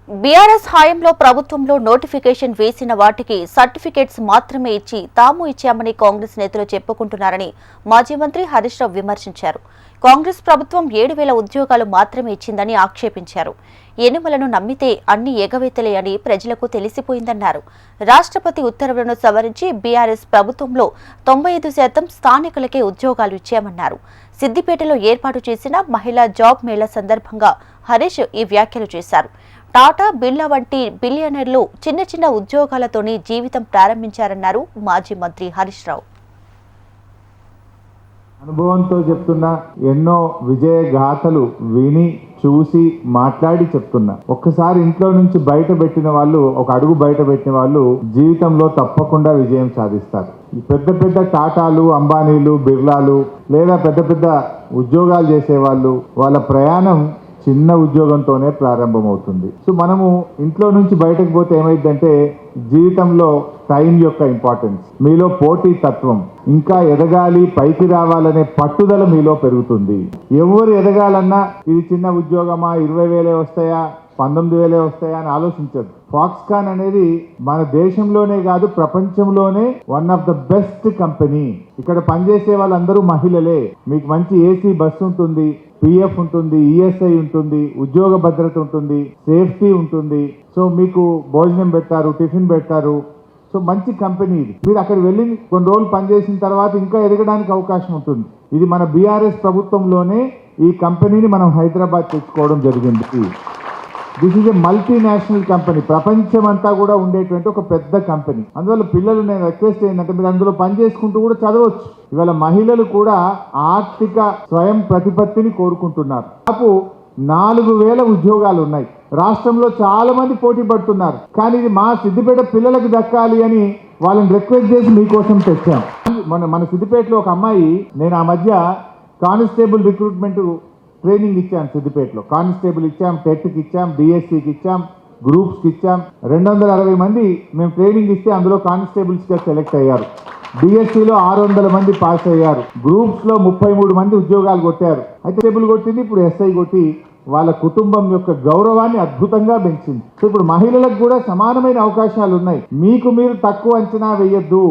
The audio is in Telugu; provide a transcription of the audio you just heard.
బీఆర్ఎస్ హయాంలో ప్రభుత్వంలో నోటిఫికేషన్ వేసిన వాటికి సర్టిఫికేట్స్ మాత్రమే ఇచ్చి తాము ఇచ్చామని కాంగ్రెస్ నేతలు చెప్పుకుంటున్నారని మాజీ మంత్రి హరీష్ రావు విమర్శించారు. కాంగ్రెస్ ప్రభుత్వం 7,000 ఉద్యోగాలు మాత్రమే ఇచ్చిందని ఆక్షేపించారు. ఎనుమలను నమ్మితే అన్ని ఎగవేతలే అని ప్రజలకు తెలిసిపోయిందన్నారు. రాష్ట్రపతి ఉత్తర్వులను సవరించి బీఆర్ఎస్ ప్రభుత్వంలో 95% స్థానికులకే ఉద్యోగాలు ఇచ్చామన్నారు. సిద్దిపేటలో ఏర్పాటు చేసిన మహిళా జాబ్ మేళా సందర్భంగా హరీష్ ఈ వ్యాఖ్యలు చేశారు. టాటా, బిర్లా వంటి బిలియనర్లు చిన్న చిన్న ఉద్యోగాలతోనే జీవితం ప్రారంభించారన్నారు మాజీ మంత్రి హరీష్ రావు. అనుభవంతో చెప్తున్నా, ఎన్నో విజయ గాథలు విని చూసి మాట్లాడి చెప్తున్నా. ఒక్కసారి ఇంట్లో నుంచి బయట పెట్టిన వాళ్ళు, ఒక అడుగు బయట పెట్టిన వాళ్ళు జీవితంలో తప్పకుండా విజయం సాధిస్తారు. పెద్ద పెద్ద టాటాలు, అంబానీలు, బిర్లాలు లేదా పెద్ద పెద్ద ఉద్యోగాలు చేసేవాళ్ళు, వాళ్ళ ప్రయాణం చిన్న ఉద్యోగంతోనే ప్రారంభమవుతుంది. సో మనము ఇంట్లో నుంచి బయటకు పోతే ఏమైందంటే జీవితంలో టైం యొక్క ఇంపార్టెన్స్, మీలో పోటీ తత్వం, ఇంకా ఎదగాలి, పైకి రావాలనే పట్టుదల మీలో పెరుగుతుంది. ఎవరు ఎదగాలన్నా ఇది చిన్న ఉద్యోగమా, 20,000 వస్తాయా, 19,000 వస్తాయా అని ఆలోచించదు. ఫాక్స్కాన్ అనేది మన దేశంలోనే కాదు ప్రపంచంలోనే one of the best company. ఇక్కడ పనిచేసే వాళ్ళందరూ మహిళలే. మీకు మంచి ఏసీ బస్సు ఉంటుంది, పిఎఫ్ ఉంటుంది, ఈఎస్ఐ ఉంటుంది, ఉద్యోగ భద్రత ఉంటుంది, సేఫ్టీ ఉంటుంది. సో మీకు భోజనం పెడతారు, టిఫిన్ పెడతారు. సో మంచి కంపెనీ ఇది. మీరు అక్కడ వెళ్ళి కొన్ని రోజులు పనిచేసిన తర్వాత ఇంకా ఎదగడానికి అవకాశం ఉంటుంది. ఇది మన బీఆర్ఎస్ ప్రభుత్వంలోనే ఈ కంపెనీని మనం హైదరాబాద్ తెచ్చుకోవడం జరిగింది. This is a multinational company. ప్రపంచం అంతా కూడా ఉండేటువంటి ఒక పెద్ద కంపెనీ. అందువల్ల పిల్లలు నేను రిక్వెస్ట్ ఏంటంటే మీరు అందులో పని చేసుకుంటూ కూడా చదవచ్చు. ఇవాళ మహిళలు కూడా ఆర్థిక స్వయం ప్రతిపత్తిని కోరుకుంటున్నారు. దాదాపు 4,000 ఉద్యోగాలు ఉన్నాయి. రాష్ట్రంలో చాలా మంది పోటీ పడుతున్నారు. కానీ ఇది మా సిద్దిపేట పిల్లలకు దక్కాలి అని వాళ్ళని రిక్వెస్ట్ చేసి మీకోసం తెచ్చాం. మన సిద్దిపేటలో ఒక అమ్మాయి, నేను ఆ మధ్య కానిస్టేబుల్ రిక్రూట్మెంట్ ట్రైనింగ్ ఇచ్చాం. సిద్దిపేటలో కానిస్టేబుల్ ఇచ్చాం, టెట్కి ఇచ్చాం, డిఎస్సికి ఇచ్చాం, గ్రూప్స్కి ఇచ్చాం. 260 మంది మేము ట్రైనింగ్ ఇస్తే అందులో కానిస్టేబుల్స్గా సెలెక్ట్ అయ్యారు. డిఎస్సిలో 600 మంది పాస్ అయ్యారు. గ్రూప్స్లో 33 మంది ఉద్యోగాలు కొట్టారు. అయితే టేబుల్ కొట్టింది, ఇప్పుడు ఎస్ఐ కొట్టి వాళ్ళ కుటుంబం యొక్క గౌరవాన్ని అద్భుతంగా పెంచింది. సో ఇప్పుడు మహిళలకు కూడా సమానమైన అవకాశాలు ఉన్నాయి. మీకు మీరు తక్కువ అంచనా వేయొద్దు.